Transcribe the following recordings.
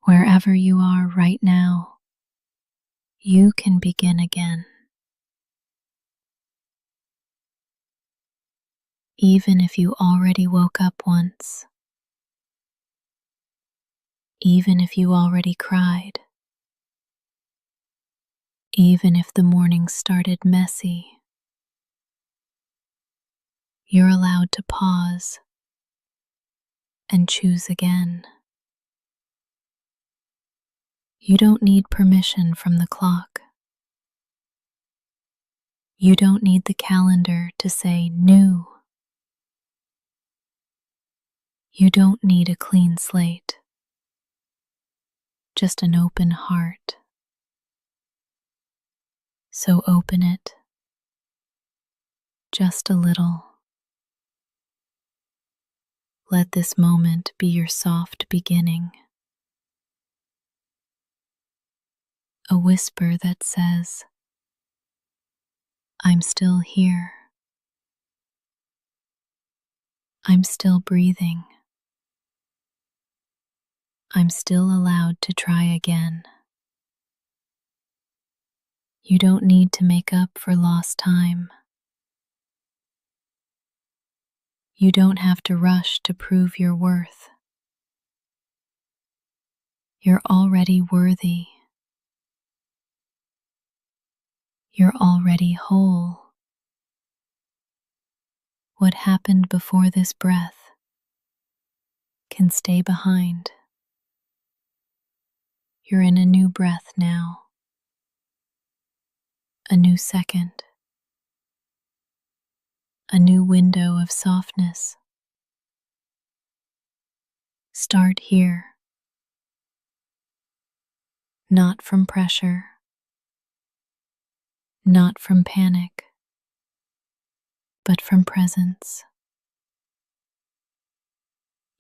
Wherever you are right now, you can begin again. Even if you already woke up once, even if you already cried, even if the morning started messy, you're allowed to pause and choose again. You don't need permission from the clock. You don't need the calendar to say new. You don't need a clean slate, just an open heart. So open it, just a little. Let this moment be your soft beginning. A whisper that says, I'm still here. I'm still breathing. I'm still allowed to try again. You don't need to make up for lost time. You don't have to rush to prove your worth. You're already worthy. You're already whole. What happened before this breath can stay behind. You're in a new breath now. A new second. A new window of softness. Start here. Not from pressure. Not from panic. But from presence.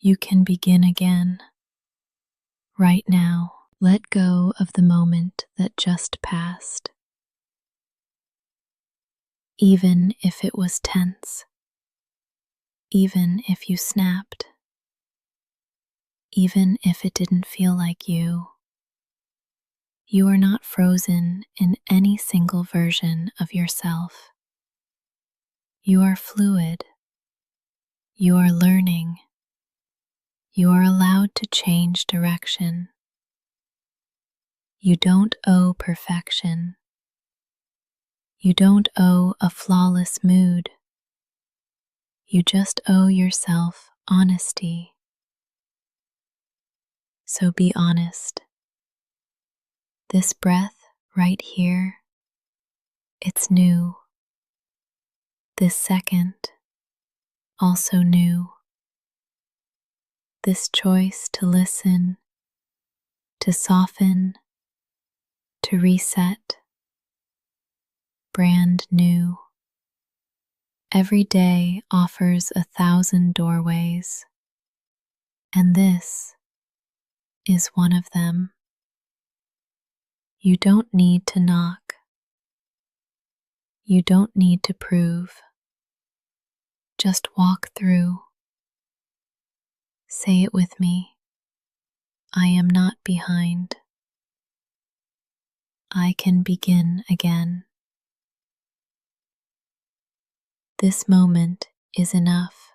You can begin again. Right now, let go of the moment that just passed. Even if it was tense. Even if you snapped. Even if it didn't feel like you. You are not frozen in any single version of yourself. You are fluid. You are learning. You are allowed to change direction. You don't owe perfection. You don't owe a flawless mood. You just owe yourself honesty. So be honest. This breath right here, it's new. This second, also new. This choice to listen, to soften, to reset, brand new. Every day offers 1,000 doorways, and this is one of them. You don't need to knock. You don't need to prove. Just walk through. Say it with me. I am not behind. I can begin again. This moment is enough.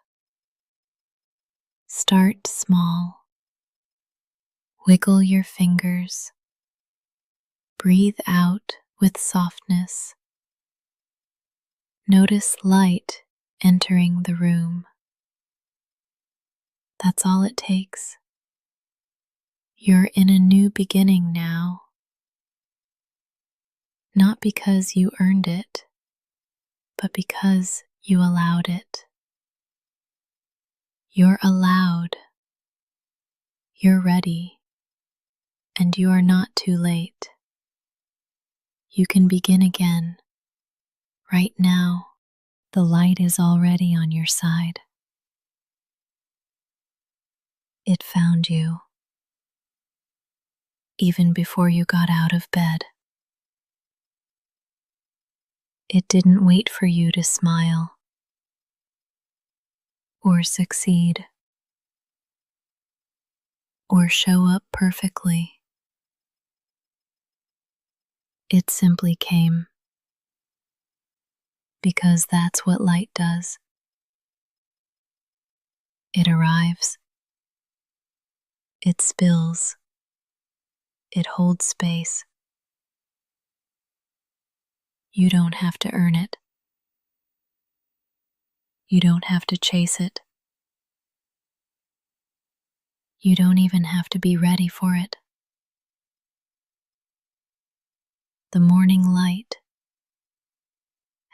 Start small. Wiggle your fingers. Breathe out with softness. Notice light entering the room. That's all it takes. You're in a new beginning now. Not because you earned it, but because you allowed it. You're allowed. You're ready. And you are not too late. You can begin again. Right now, the light is already on your side. It found you, even before you got out of bed. It didn't wait for you to smile or succeed or show up perfectly. It simply came because that's what light does. It arrives, it spills, it holds space. You don't have to earn it. You don't have to chase it. You don't even have to be ready for it. The morning light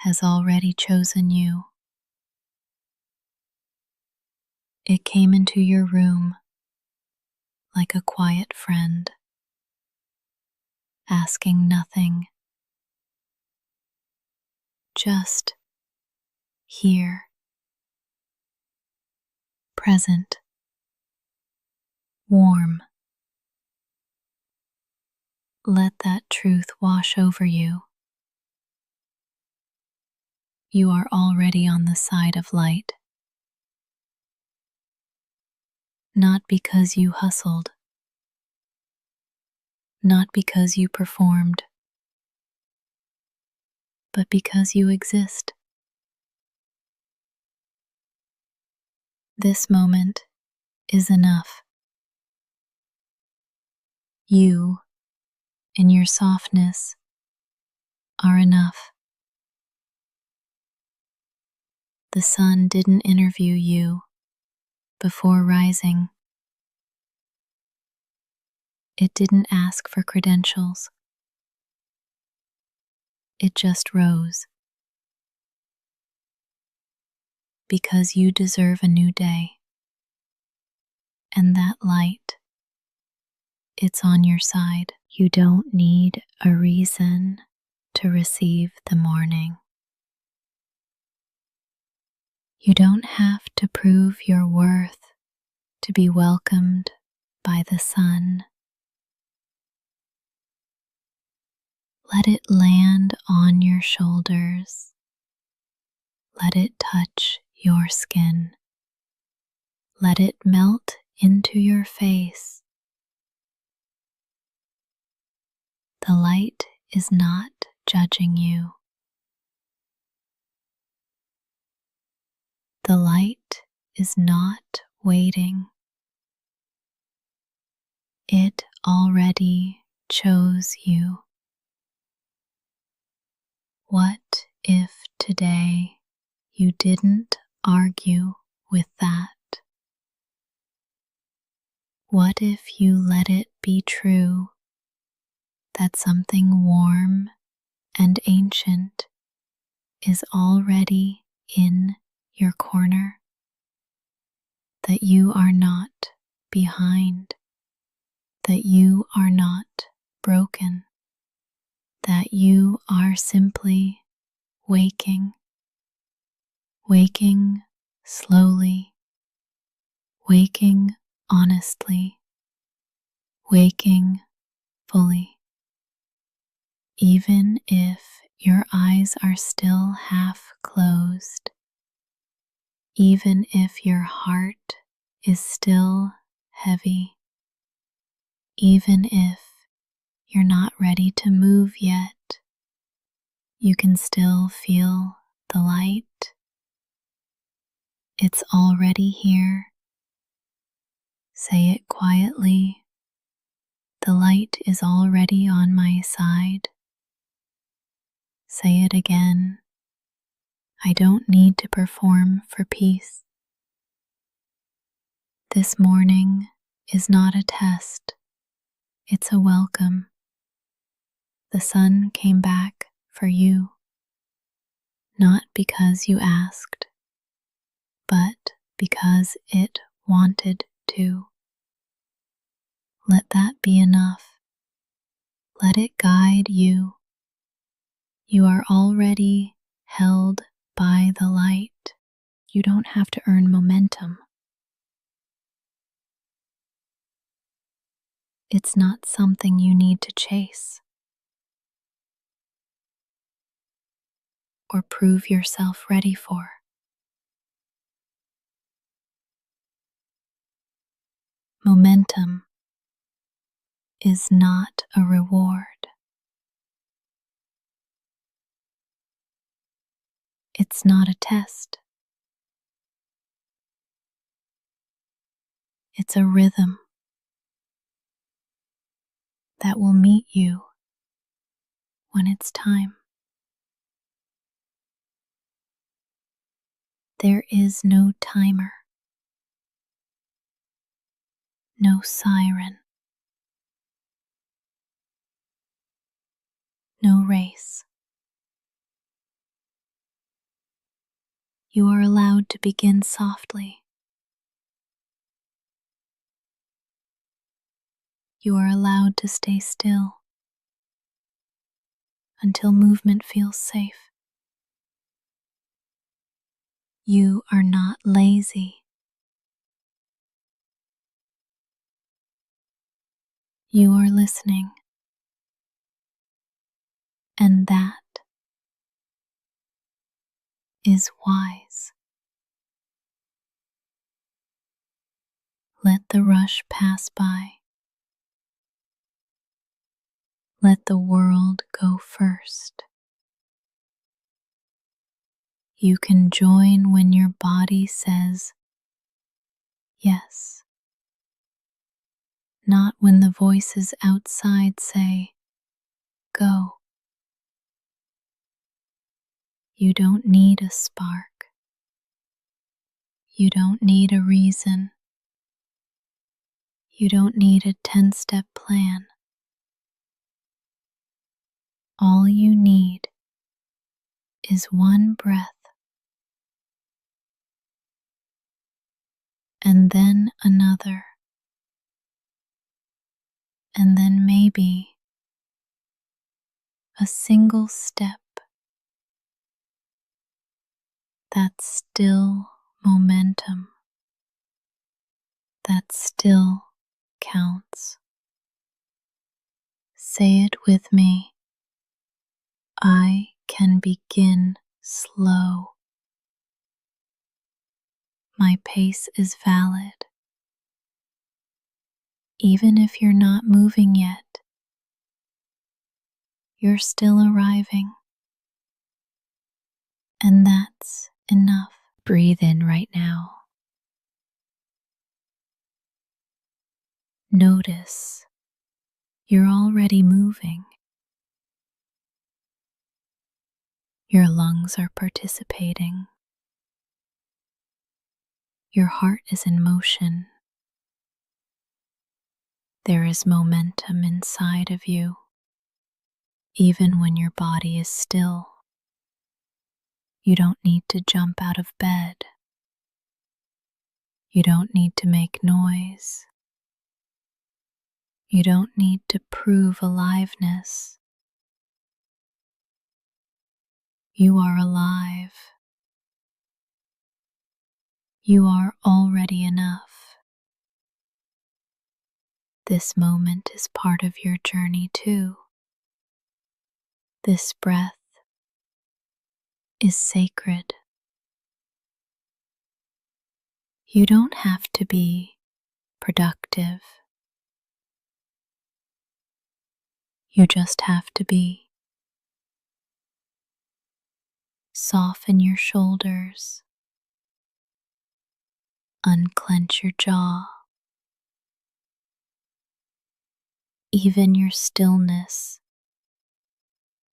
has already chosen you. It came into your room like a quiet friend, asking nothing, just here, present, warm. Let that truth wash over you. You are already on the side of light. Not because you hustled, not because you performed, but because you exist. This moment is enough. You, in your softness, are enough. The sun didn't interview you before rising. It didn't ask for credentials. It just rose. Because you deserve a new day. And that light, it's on your side. You don't need a reason to receive the morning. You don't have to prove your worth to be welcomed by the sun. Let it land on your shoulders. Let it touch your skin. Let it melt into your face. The light is not judging you. The light is not waiting. It already chose you. What if today you didn't argue with that? What if you let it be true that something warm and ancient is already in your corner? That you are not behind, that you are not broken, that you are simply waking, waking slowly, waking honestly, waking fully. Even if your eyes are still half closed, even if your heart is still heavy, even if you're not ready to move yet, you can still feel the light. It's already here. Say it quietly. The light is already on my side. Say it again. I don't need to perform for peace. This morning is not a test. It's a welcome. The sun came back for you, not because you asked, but because it wanted to. Let that be enough. Let it guide you. You are already held by the light. You don't have to earn momentum. It's not something you need to chase or prove yourself ready for. Momentum is not a reward. It's not a test. It's a rhythm that will meet you when it's time. There is no timer, no siren, no race. You are allowed to begin softly. You are allowed to stay still until movement feels safe. You are not lazy. You are listening, and that is wise. Let the rush pass by. Let the world go first. You can join when your body says yes, not when the voices outside say go. You don't need a spark. You don't need a reason. You don't need a 10-step plan. All you need is one breath, and then another, and then maybe a single step. That's still momentum. That still counts. Say it with me. I can begin slow. My pace is valid. Even if you're not moving yet, you're still arriving. And that's enough. Breathe in right now. Notice you're already moving. Your lungs are participating. Your heart is in motion. There is momentum inside of you, even when your body is still. You don't need to jump out of bed. You don't need to make noise. You don't need to prove aliveness. You are alive. You are already enough. This moment is part of your journey too. This breath is sacred. You don't have to be productive. You just have to be. Soften your shoulders. Unclench your jaw. Even your stillness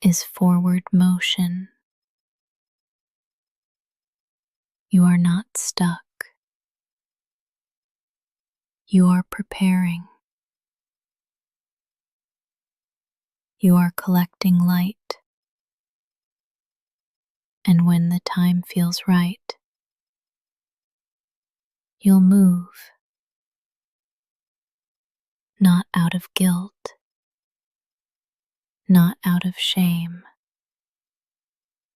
is forward motion. You are not stuck. You are preparing. You are collecting light. And when the time feels right, you'll move. Not out of guilt, not out of shame,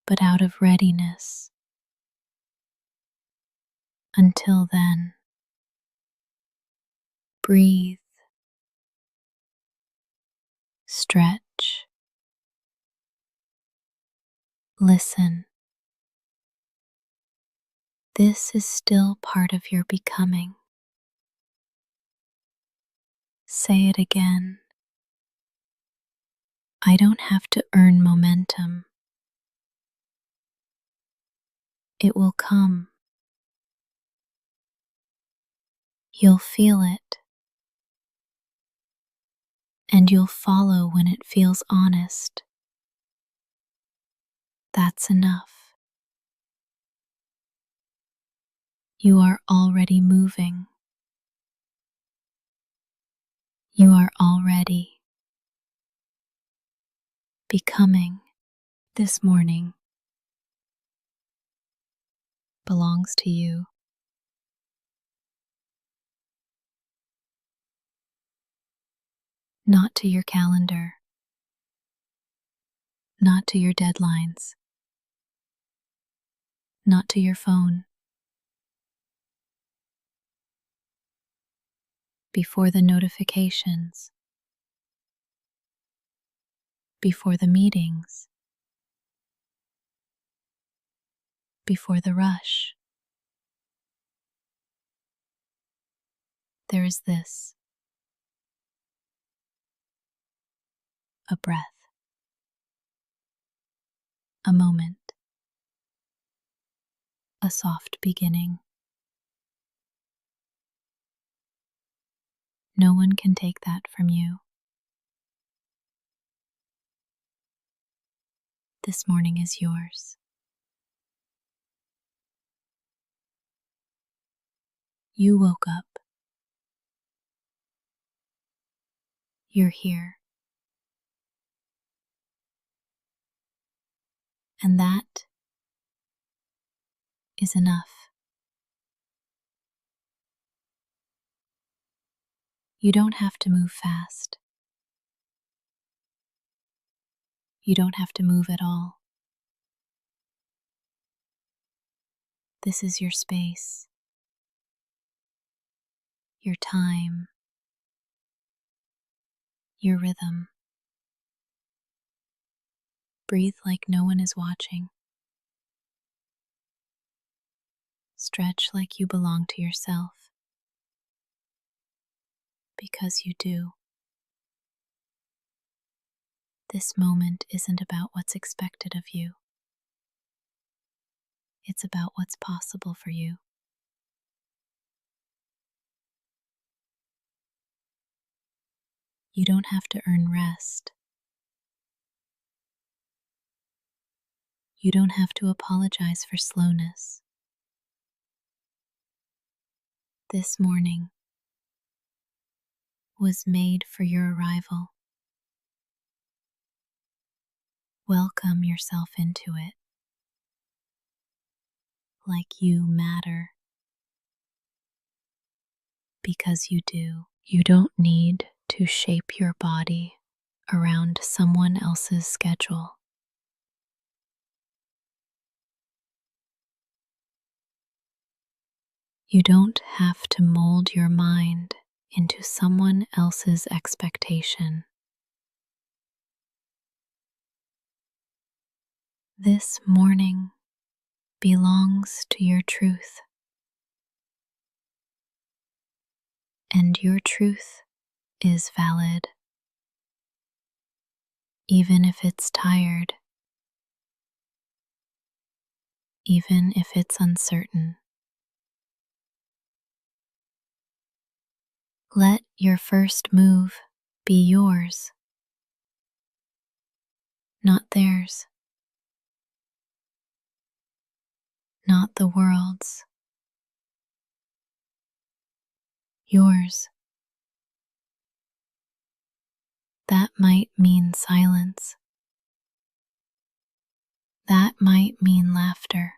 but out of readiness. Until then, breathe, stretch, listen. This is still part of your becoming. Say it again. I don't have to earn momentum. It will come. You'll feel it, and you'll follow when it feels honest. That's enough. You are already moving. You are already becoming. This morning belongs to you. Not to your calendar, not to your deadlines, not to your phone. Before the notifications, before the meetings, before the rush, there is this: a breath, a moment, a soft beginning. No one can take that from you. This morning is yours. You woke up. You're here. And that is enough. You don't have to move fast. You don't have to move at all. This is your space, your time, your rhythm. Breathe like no one is watching. Stretch like you belong to yourself, because you do. This moment isn't about what's expected of you. It's about what's possible for you. You don't have to earn rest. You don't have to apologize for slowness. This morning was made for your arrival. Welcome yourself into it, like you matter, because you do. You don't need to shape your body around someone else's schedule. You don't have to mold your mind into someone else's expectation. This morning belongs to your truth, and your truth is valid, even if it's tired, even if it's uncertain. Let your first move be yours, not theirs, not the world's. Yours. That might mean silence. That might mean laughter.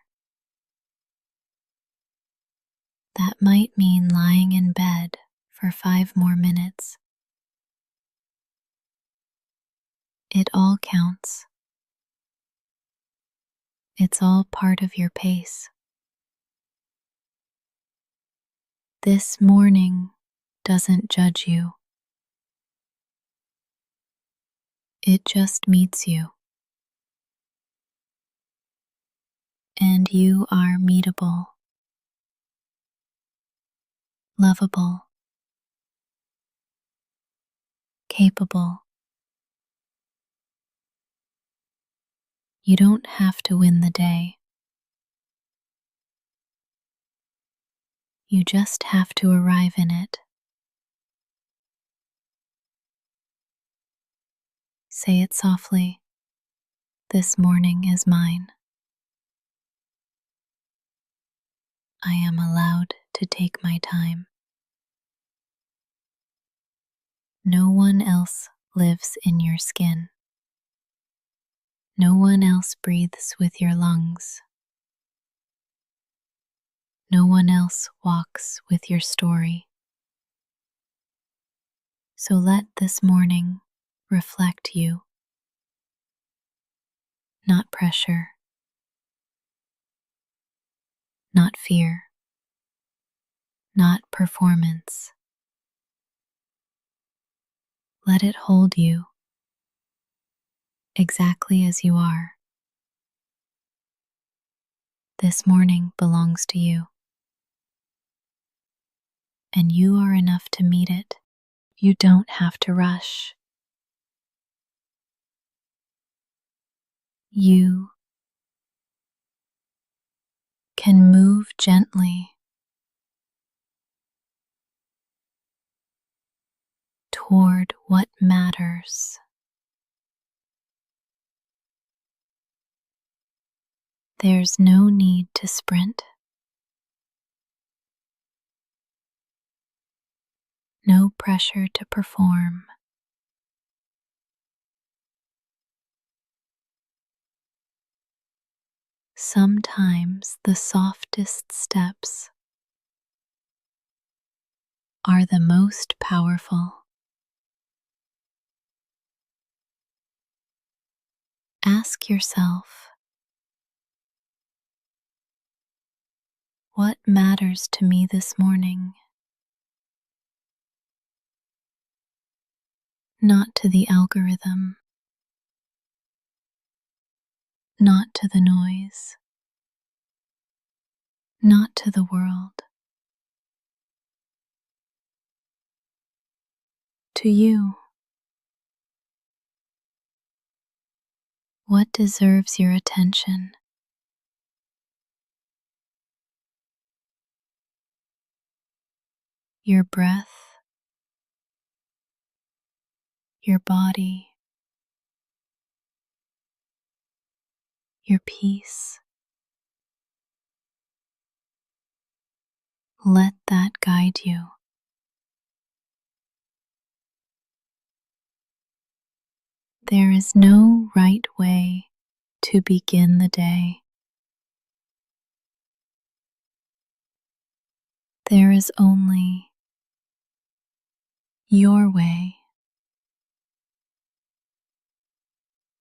That might mean lying in bed for 5 more minutes. It all counts. It's all part of your pace. This morning doesn't judge you. It just meets you. And you are meetable, lovable, capable, You don't have to win the day. You just have to arrive in it. Say it softly. This morning is mine. I am allowed to take my time. No one else lives in your skin. No one else breathes with your lungs. No one else walks with your story. So let this morning reflect you, not pressure, not fear, not performance. Let it hold you exactly as you are. This morning belongs to you, and you are enough to meet it. You don't have to rush. You can move gently toward what matters. There's no need to sprint, no pressure to perform. Sometimes the softest steps are the most powerful. Ask yourself, what matters to me this morning? Not to the algorithm, not to the noise, not to the world. To you, what deserves your attention? Your breath, your body, your peace. Let that guide you. There is no right way to begin the day. There is only your way.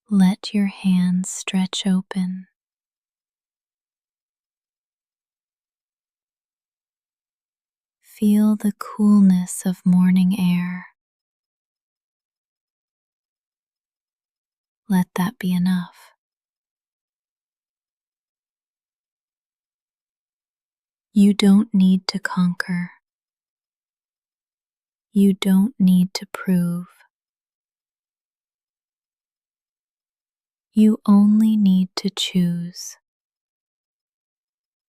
Let your hands stretch open. Feel the coolness of morning air. Let that be enough. You don't need to conquer. You don't need to prove. You only need to choose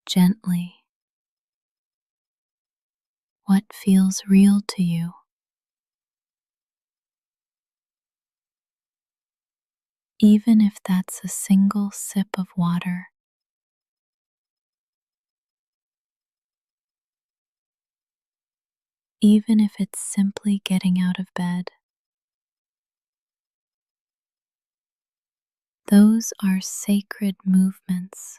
gently what feels real to you. Even if that's a single sip of water, even if it's simply getting out of bed. Those are sacred movements.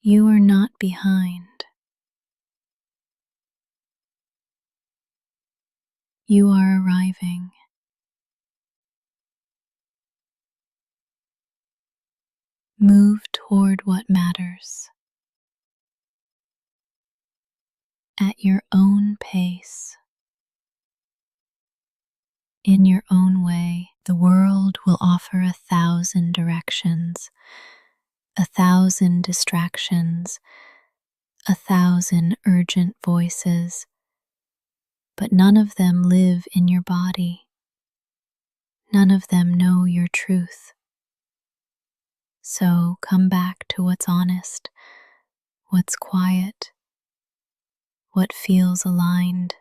You are not behind. You are arriving. Move toward what matters at your own pace. In your own way. The world will offer 1,000 directions, 1,000 distractions, 1,000 urgent voices, but none of them live in your body. None of them know your truth. So come back to what's honest, what's quiet, what feels aligned.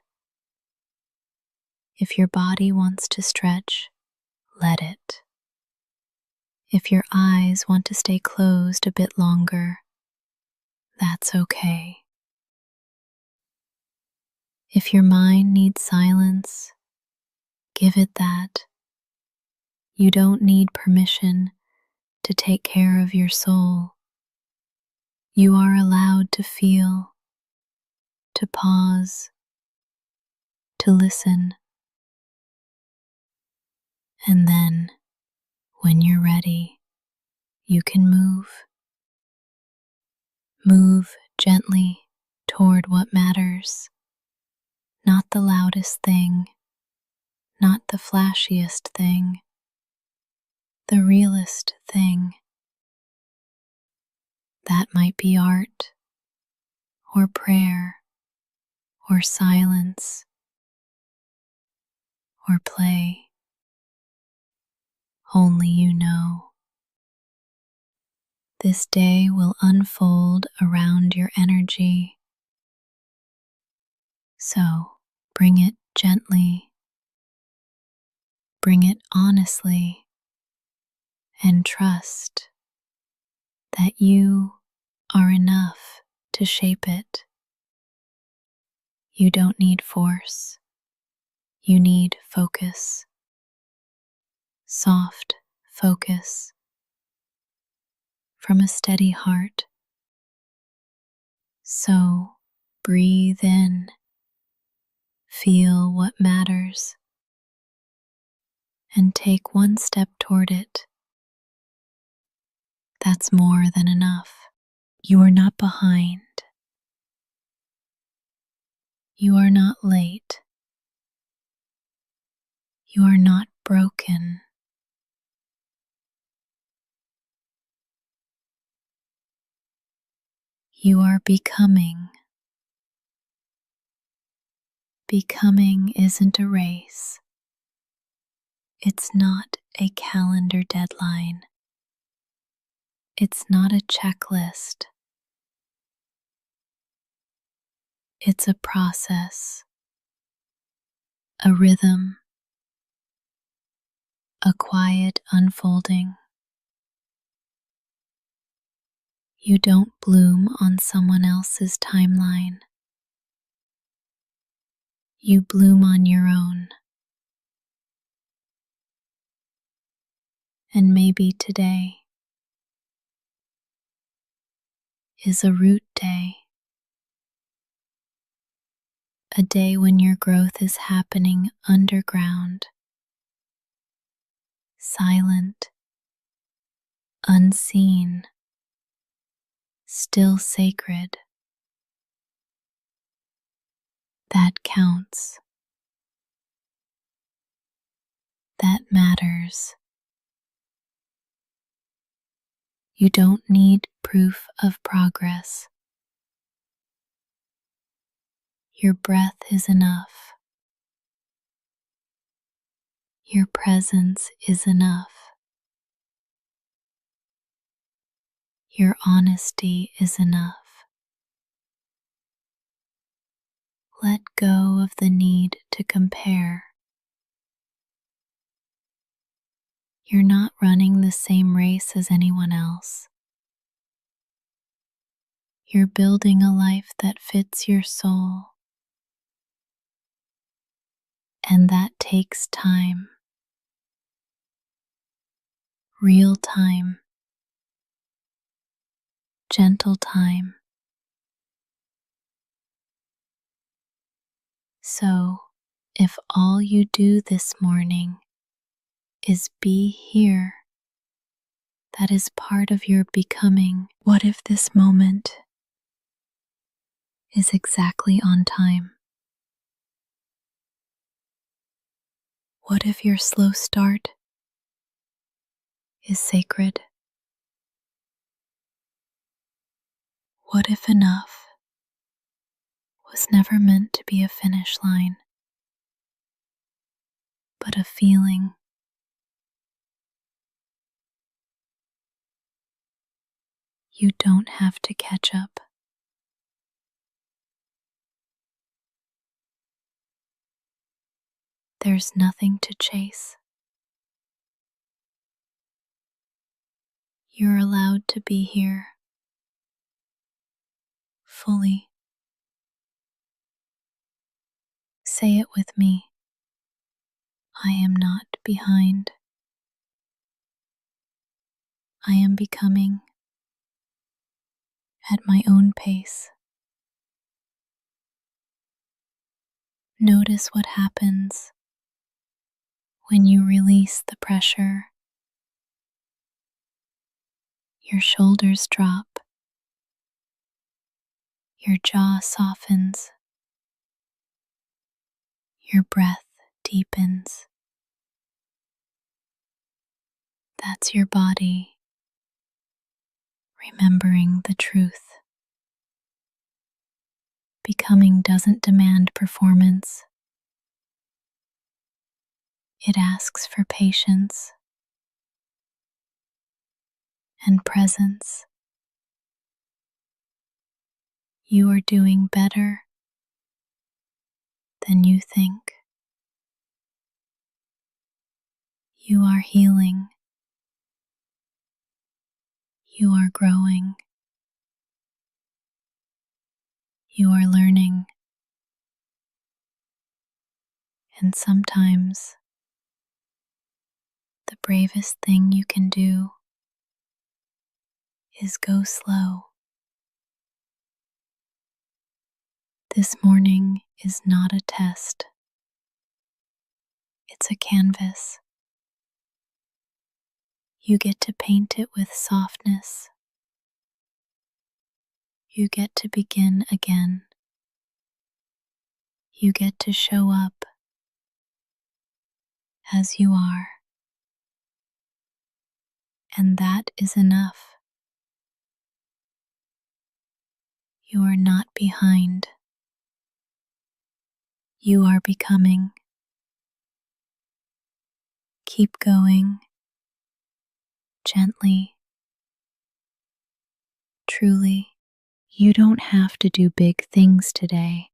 If your body wants to stretch, let it. If your eyes want to stay closed a bit longer, that's okay. If your mind needs silence, give it that. You don't need permission to take care of your soul. You are allowed to feel, to pause, to listen. And then, when you're ready, you can move. Move gently toward what matters. Not the loudest thing, not the flashiest thing, the realest thing. That might be art, or prayer, or silence, or play. Only you know. This day will unfold around your energy. So bring it gently, bring it honestly, and trust that you are enough to shape it. You don't need force. You need focus. Soft focus from a steady heart. So breathe in. Feel what matters. And take one step toward it. That's more than enough. You are not behind. You are not late. You are not broken. You are becoming. Becoming isn't a race. It's not a calendar deadline. It's not a checklist. It's a process, a rhythm, a quiet unfolding. You don't bloom on someone else's timeline. You bloom on your own. And maybe today is a root day. A day when your growth is happening underground, silent, unseen, still sacred. That counts. That matters. You don't need proof of progress. Your breath is enough. Your presence is enough. Your honesty is enough. Let go of the need to compare. You're not running the same race as anyone else. You're building a life that fits your soul. And that takes time. Real time. Gentle time. So, if all you do this morning is be here, that is part of your becoming. What if this moment is exactly on time? What if your slow start is sacred? What if enough was never meant to be a finish line, but a feeling? You don't have to catch up. There's nothing to chase. You're allowed to be here fully. Say it with me. I am not behind. I am becoming at my own pace. Notice what happens when you release the pressure. Your shoulders drop. Your jaw softens. Your breath deepens. That's your body remembering the truth. Becoming doesn't demand performance. It asks for patience and presence. You are doing better than you think. You are healing. You are growing. You are learning. And sometimes the bravest thing you can do is go slow. This morning is not a test. It's a canvas. You get to paint it with softness. You get to begin again. You get to show up as you are. And that is enough. You are not behind. You are becoming. Keep going, gently, truly. You don't have to do big things today.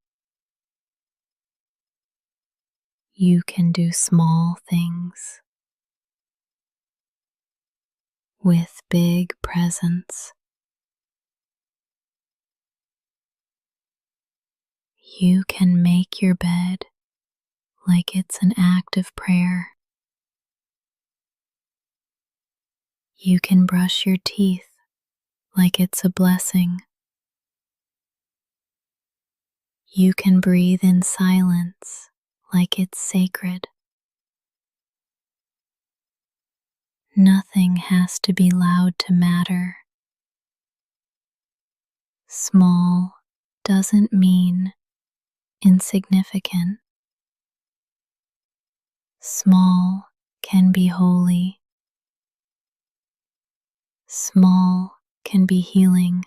You can do small things with big presence. You can make your bed like it's an act of prayer. You can brush your teeth like it's a blessing. You can breathe in silence like it's sacred. Nothing has to be loud to matter. Small doesn't mean insignificant. Small can be holy. Small can be healing.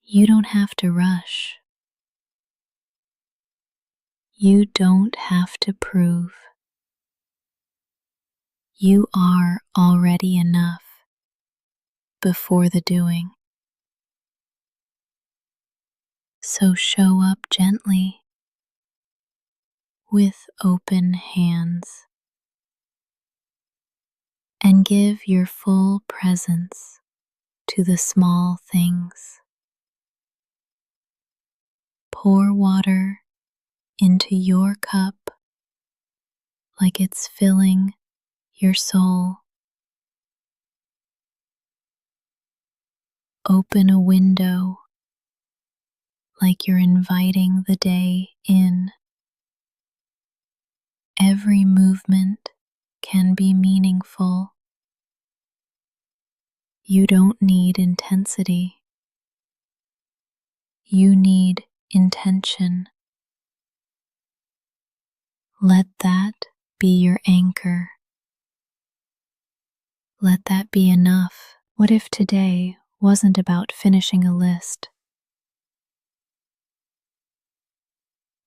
You don't have to rush. You don't have to prove. You are already enough before the doing. So show up gently with open hands and give your full presence to the small things. Pour water into your cup like it's filling your soul. Open a window like you're inviting the day in. Every movement can be meaningful. You don't need intensity. You need intention. Let that be your anchor. Let that be enough. What if today wasn't about finishing a list,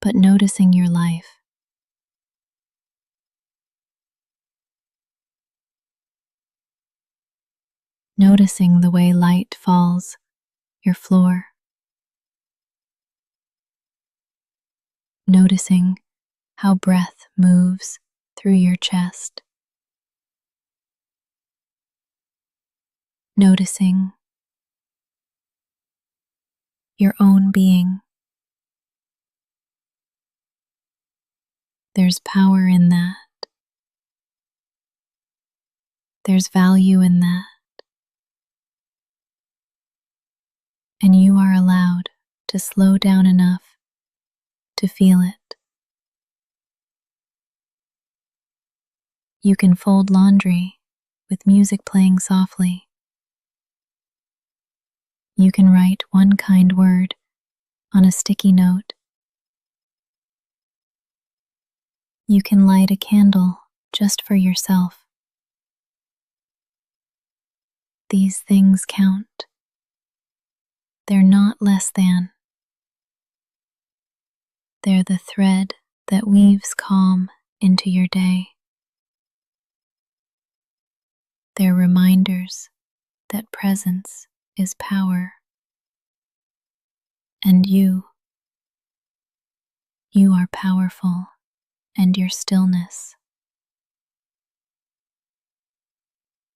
but noticing your life? noticing the way light falls your floor, noticing how breath moves through your chest, noticing your own being. There's power in that. There's value in that. And you are allowed to slow down enough to feel it. You can fold laundry with music playing softly. You can write one kind word on a sticky note. You can light a candle just for yourself. These things count. They're not less than. They're the thread that weaves calm into your day. They're reminders that presence is power. And you are powerful, and your stillness.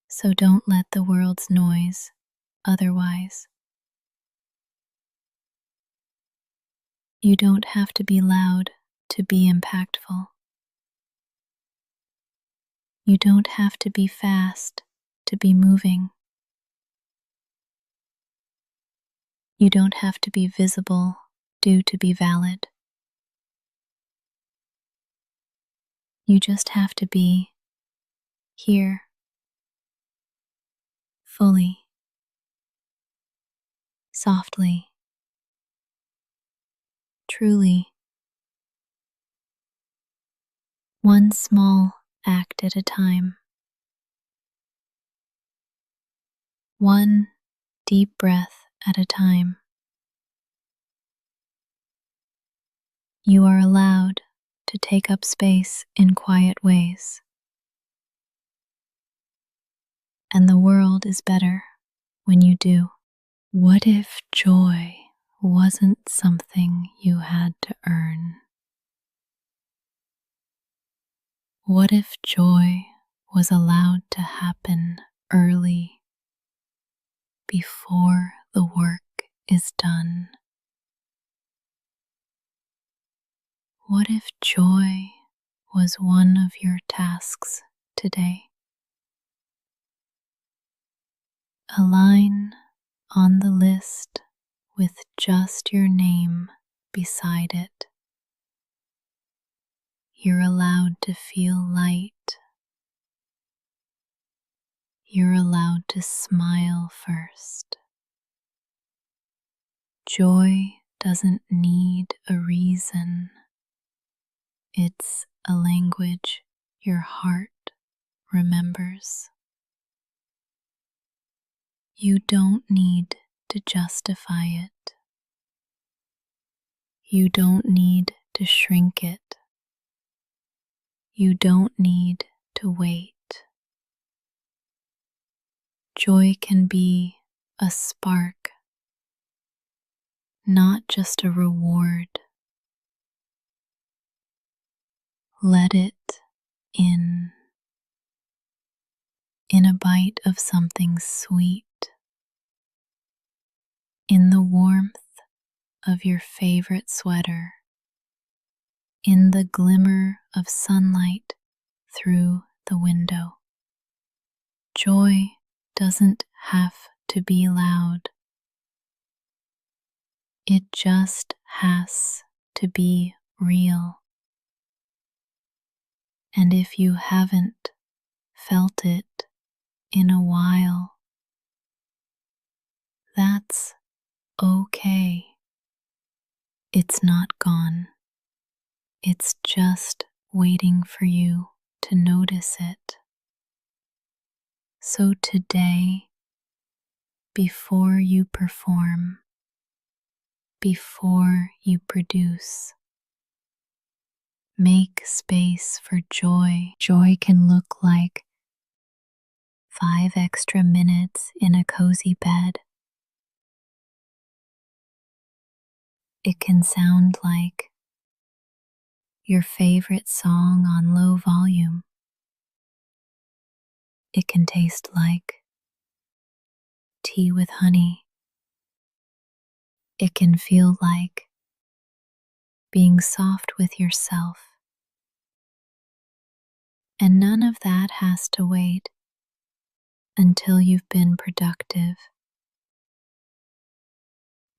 So don't let the world's noise otherwise. You don't have to be loud to be impactful. You don't have to be fast to be moving. You don't have to be visible to be valid. You just have to be here, fully, softly, truly. One small act at a time. One deep breath at a time. You are allowed to take up space in quiet ways. And the world is better when you do. What if joy wasn't something you had to earn? What if joy was allowed to happen early, before the work is done? What if joy was one of your tasks today? A line on the list with just your name beside it. You're allowed to feel light. You're allowed to smile first. Joy doesn't need a reason. It's a language your heart remembers. You don't need to justify it. You don't need to shrink it. You don't need to wait. Joy can be a spark, not just a reward. Let it in a bite of something sweet, in the warmth of your favorite sweater, in the glimmer of sunlight through the window. Joy doesn't have to be loud. It just has to be real. And if you haven't felt it in a while, that's okay. It's not gone. It's just waiting for you to notice it. So today, before you perform, before you produce, make space for joy. Joy can look like 5 extra minutes in a cozy bed. It can sound like your favorite song on low volume. It can taste like tea with honey. It can feel like being soft with yourself. And none of that has to wait until you've been productive.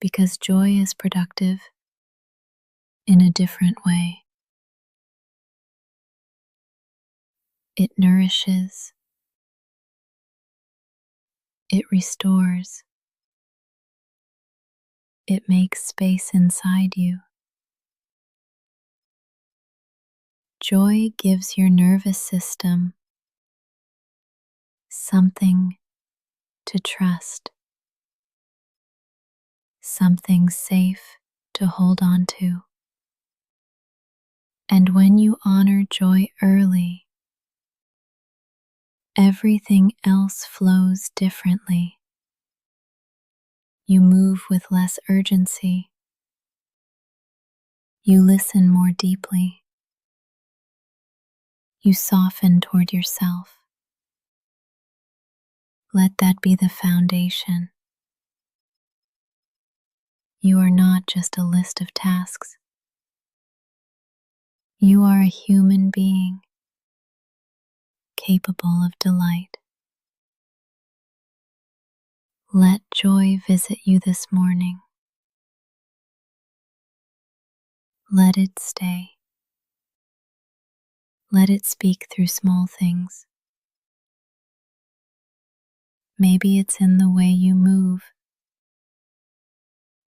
Because joy is productive in a different way. It nourishes, it restores, it makes space inside you. Joy gives your nervous system something to trust, something safe to hold on to. And when you honor joy early, everything else flows differently. You move with less urgency. You listen more deeply. You soften toward yourself. Let that be the foundation. You are not just a list of tasks. You are a human being capable of delight. Let joy visit you this morning. Let it stay. Let it speak through small things. Maybe it's in the way you move.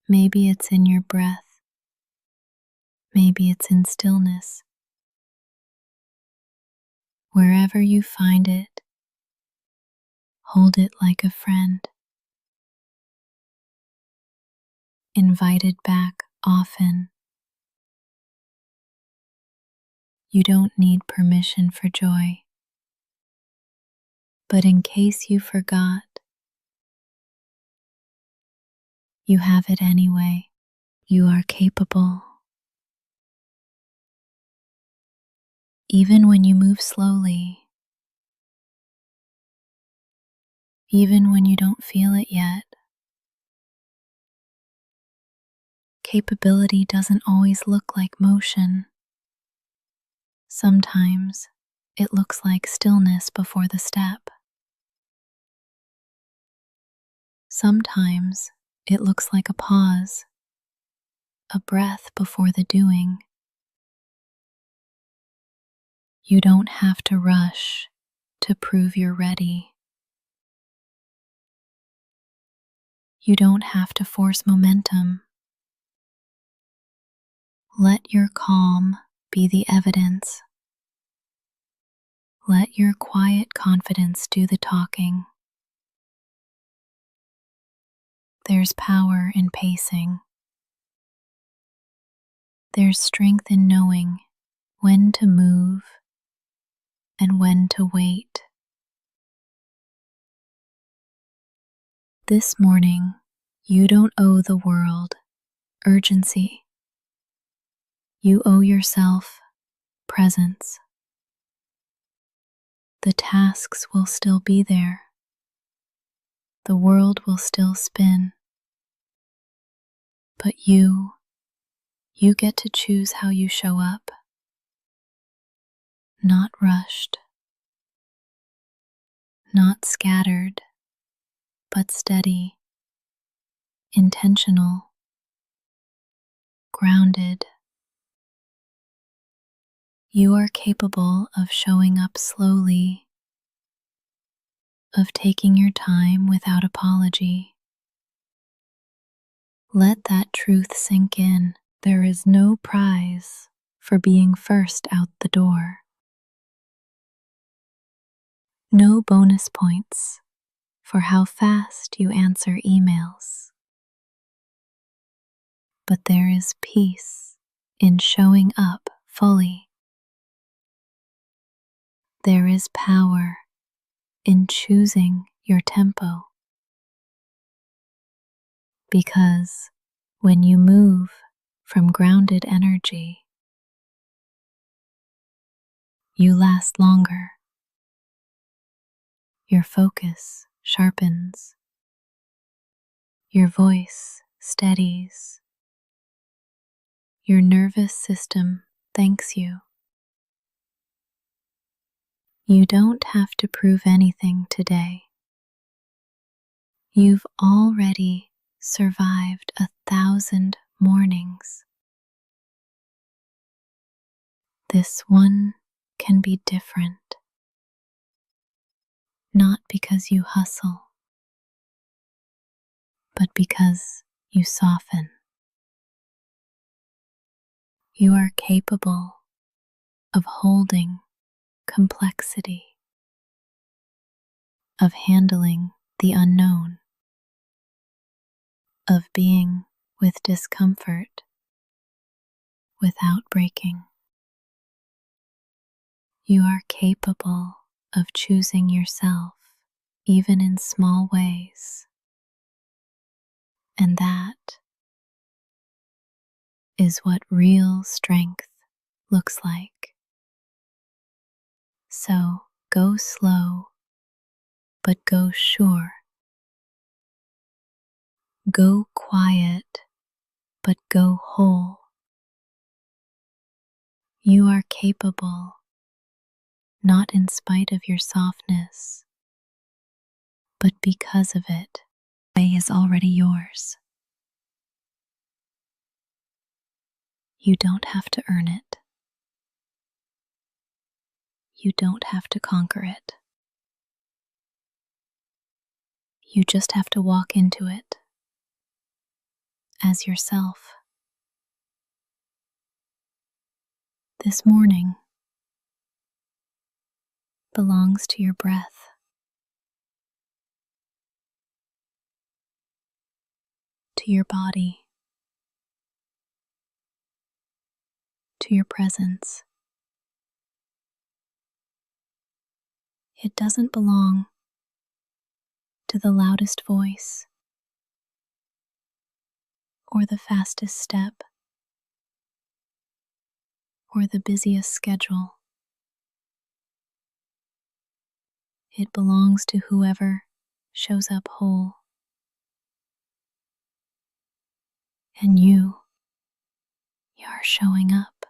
Maybe it's in your breath. Maybe it's in stillness. Wherever you find it, hold it like a friend. Invite it back often. You don't need permission for joy. But in case you forgot, you have it anyway. You are capable. Even when you move slowly, even when you don't feel it yet, capability doesn't always look like motion. Sometimes it looks like stillness before the step. Sometimes it looks like a pause, a breath before the doing. You don't have to rush to prove you're ready. You don't have to force momentum. Let your calm be the evidence. Let your quiet confidence do the talking. There's power in pacing. There's strength in knowing when to move and when to wait. This morning, you don't owe the world urgency. You owe yourself presence. The tasks will still be there. The world will still spin. But you get to choose how you show up. Not rushed, not scattered, but steady, intentional, grounded. You are capable of showing up slowly, of taking your time without apology. Let that truth sink in. There is no prize for being first out the door. No bonus points for how fast you answer emails. But there is peace in showing up fully. There is power in choosing your tempo, because when you move from grounded energy, you last longer. Your focus sharpens, your voice steadies, your nervous system thanks you. You don't have to prove anything today. You've already survived 1,000 mornings. This one can be different, not because you hustle, but because you soften. You are capable of holding complexity, of handling the unknown, of being with discomfort without breaking. You are capable of choosing yourself, even in small ways. And that is what real strength looks like. So go slow, but go sure. Go quiet, but go whole. You are capable, not in spite of your softness, but because of it. The way is already yours. You don't have to earn it. You don't have to conquer it. You just have to walk into it as yourself. This morning belongs to your breath, to your body, to your presence. It doesn't belong to the loudest voice or the fastest step or the busiest schedule. It belongs to whoever shows up whole. And you're showing up.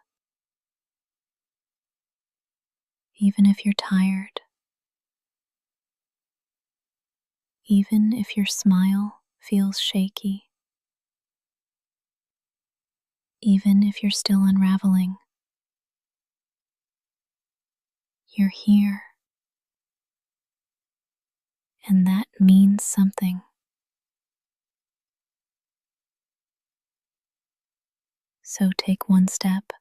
Even if you're tired, even if your smile feels shaky, even if you're still unraveling, you're here. And that means something. So take one step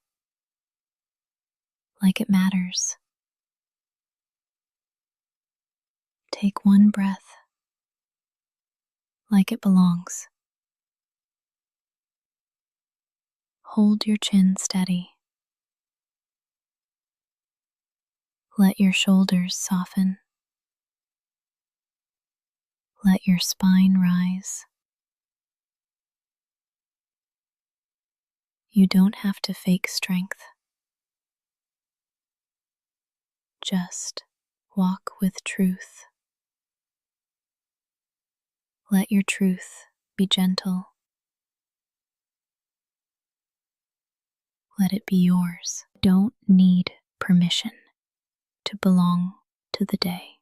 like it matters. Take one breath like it belongs. Hold your chin steady. Let your shoulders soften. Let your spine rise. You don't have to fake strength. Just walk with truth. Let your truth be gentle. Let it be yours. Don't need permission to belong to the day.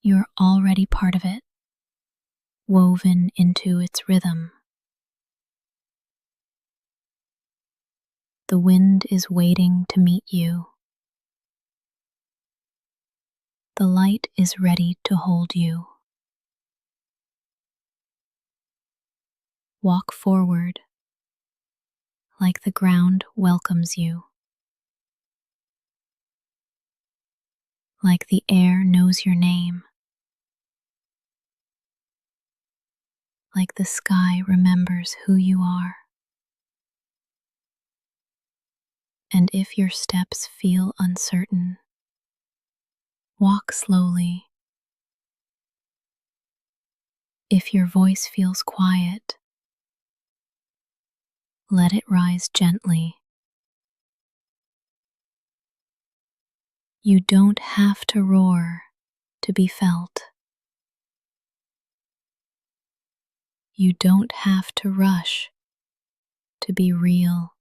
You're already part of it, woven into its rhythm. The wind is waiting to meet you. The light is ready to hold you. Walk forward like the ground welcomes you, like the air knows your name, like the sky remembers who you are. And if your steps feel uncertain, walk slowly. If your voice feels quiet, let it rise gently. You don't have to roar to be felt. You don't have to rush to be real.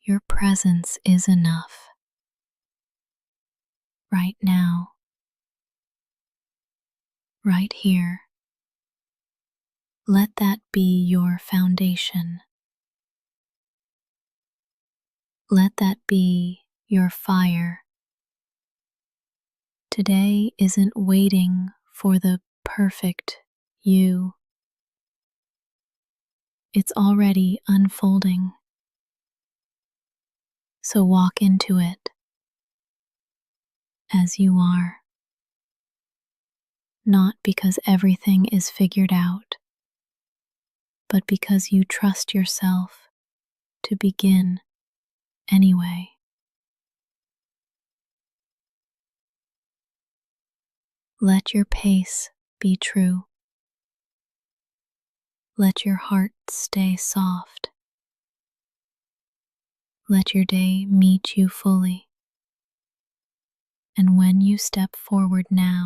Your presence is enough. Right now, right here. Let that be your foundation. Let that be your fire. Today isn't waiting for the perfect you. It's already unfolding. So walk into it as you are. Not because everything is figured out, but because you trust yourself to begin anyway. Let your pace be true. Let your heart stay soft. Let your day meet you fully. And when you step forward now,